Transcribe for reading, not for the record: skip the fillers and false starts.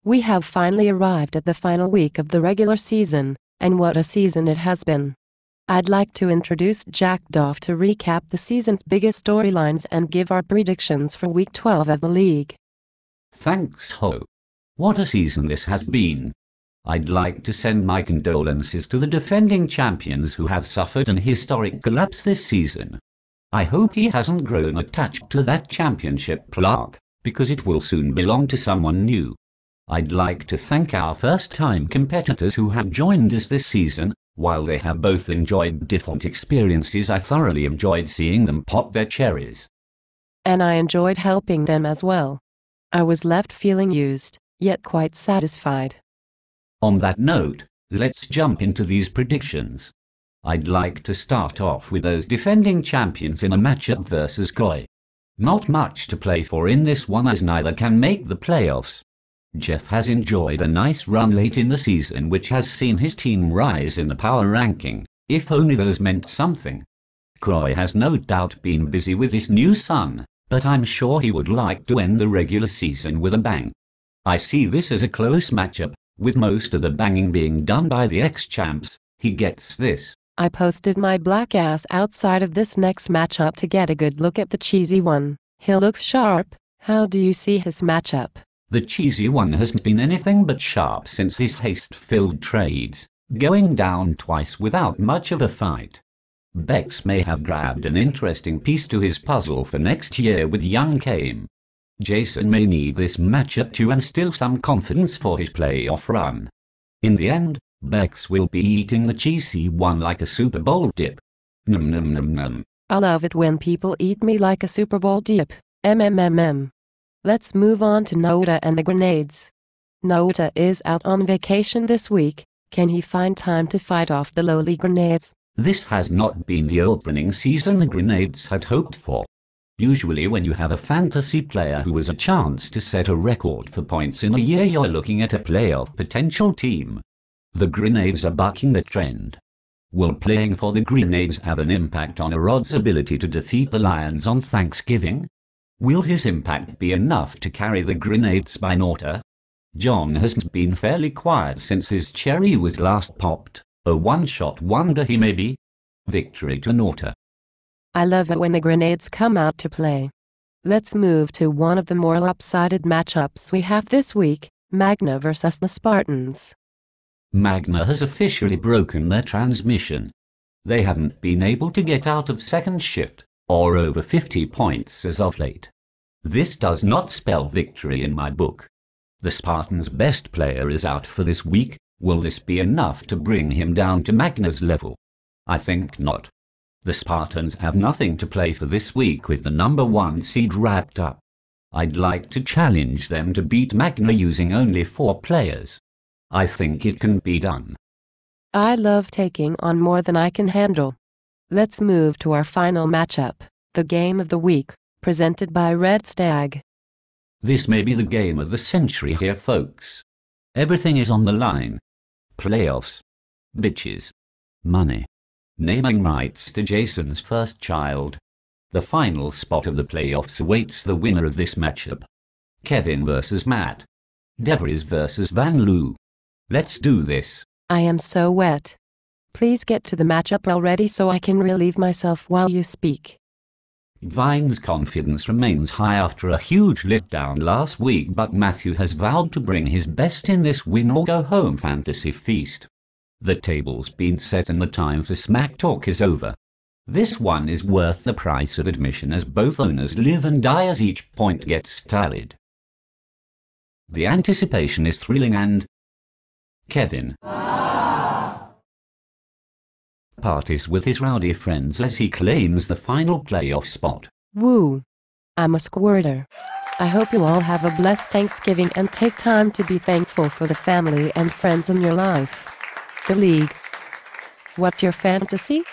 We have finally arrived at the final week of the regular season, and what a season it has been. I'd like to introduce Jack Doff to recap the season's biggest storylines and give our predictions for Week 12 of the league. Thanks, Ho. What a season this has been. I'd like to send my condolences to the defending champions who have suffered an historic collapse this season. I hope he hasn't grown attached to that championship plaque, because it will soon belong to someone new. I'd like to thank our first-time competitors who have joined us this season. While they have both enjoyed different experiences, I thoroughly enjoyed seeing them pop their cherries. And I enjoyed helping them as well. I was left feeling used, yet quite satisfied. On that note, let's jump into these predictions. I'd like to start off with those defending champions in a matchup versus Koi. Not much to play for in this one, as neither can make the playoffs. Jeff has enjoyed a nice run late in the season, which has seen his team rise in the power ranking, if only those meant something. Koi has no doubt been busy with his new son, but I'm sure he would like to end the regular season with a bang. I see this as a close matchup, with most of the banging being done by the ex-champs. He gets this. I posted my black ass outside of this next matchup to get a good look at the cheesy one. He looks sharp. How do you see his matchup? The cheesy one hasn't been anything but sharp since his haste-filled trades, going down twice without much of a fight. Bex may have grabbed an interesting piece to his puzzle for next year with young Kame. Jason may need this matchup to instill some confidence for his playoff run. In the end, Bex will be eating the cheesy one like a Super Bowl dip. Num num num num. I love it when people eat me like a Super Bowl dip. MMMM. Let's move on to Naota and the Grenades. Naota is out on vacation this week. Can he find time to fight off the lowly Grenades? This has not been the opening season the Grenades had hoped for. Usually when you have a fantasy player who has a chance to set a record for points in a year, you're looking at a playoff potential team. The Grenades are bucking the trend. Will playing for the Grenades have an impact on Arod's ability to defeat the Lions on Thanksgiving? Will his impact be enough to carry the Grenades by Naota? John hasn't been fairly quiet since his cherry was last popped. A one-shot wonder he may be. Victory to Naota. I love it when the Grenades come out to play. Let's move to one of the more lopsided matchups we have this week, Magna versus the Spartans. Magna has officially broken their transmission. They haven't been able to get out of second shift, or over 50 points as of late. This does not spell victory in my book. The Spartans' best player is out for this week. Will this be enough to bring him down to Magna's level? I think not. The Spartans have nothing to play for this week with the number 1 seed wrapped up. I'd like to challenge them to beat Magna using only 4 players. I think it can be done. I love taking on more than I can handle. Let's move to our final matchup, the game of the week, presented by Red Stag. This may be the game of the century here, folks. Everything is on the line. Playoffs. Bitches. Money. Naming rights to Jason's first child. The final spot of the playoffs awaits the winner of this matchup. Kevin versus Matt. Devries versus Van Loo. Let's do this. I am so wet. Please get to the matchup already so I can relieve myself while you speak. Vine's confidence remains high after a huge letdown last week, but Matthew has vowed to bring his best in this win-or-go-home fantasy feast. The table's been set and the time for smack talk is over. This one is worth the price of admission, as both owners live and die as each point gets tallied. The anticipation is thrilling and... Kevin parties with his rowdy friends as he claims the final playoff spot. Woo! I'm a squirter. I hope you all have a blessed Thanksgiving and take time to be thankful for the family and friends in your life. The league. What's your fantasy?